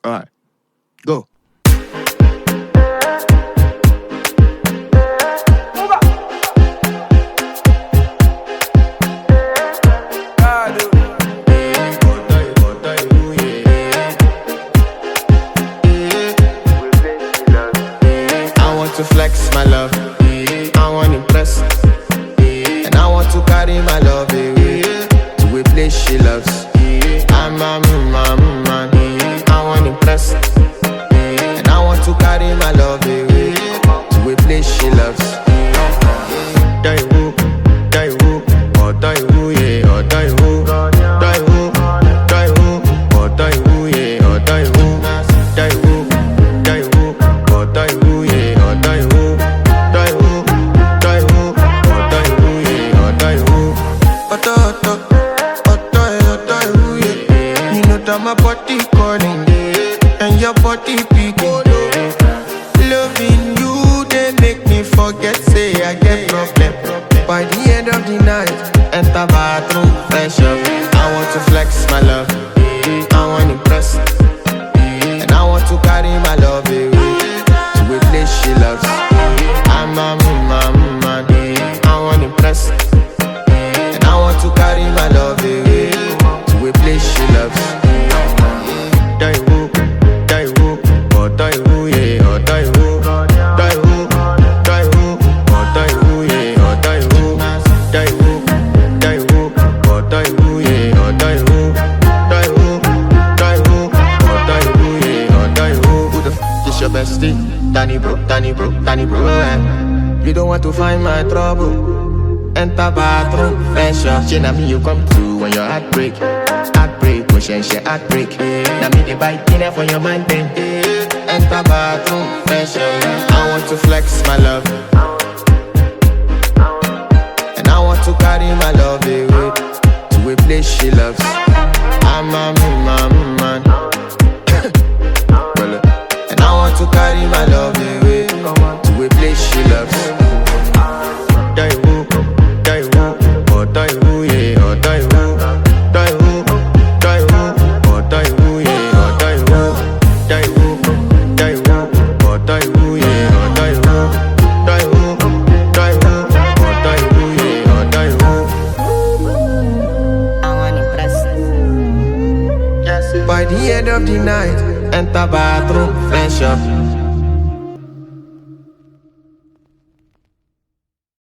Alright, go. To flex my love, I want to impress, and I want to carry my love away to a place she loves. I'm a man, I want to impress, and I want to carry my love away to a place she loves. Die who, or die who, yeah, or die who, die who, die who, or die who, yeah, or die who, die who, or die who, yeah. My body calling, and your body picking. Loving you, they make me forget, say I get problem. By the end of the night, enter bathroom, fresh up. I want to flex my love, I want to impress, and I want to carry my love away to a place she loves. I'm a man, I want to impress, and I want to carry my love away to a place she loves. Die who, or die who, yeah, or die who, die who, die who, or die who, yeah, or die who, die who, or die who, yeah, or die who, die who, or die who, yeah, or die who. Who the f is your bestie? Danny bro, eh? You don't want to find my trouble. Enter bathroom, fresh up. She na me you come to when your heart break. Push she heartbreak. Now me the bite dinner for your man then. Enter bathroom, fresh up. I want to flex my love, and I want to carry my love away to a place she loves. I'm a man, and I want to carry my love away to a place she loves. Die who, or die who, yeah, or die who, die who, die who, or die who, yeah, or die who, die who, or die who, yeah, or die who, die who, or die who, yeah, or die who. I want to impress. Yes. By the end of the night, enter bathroom, fresh up.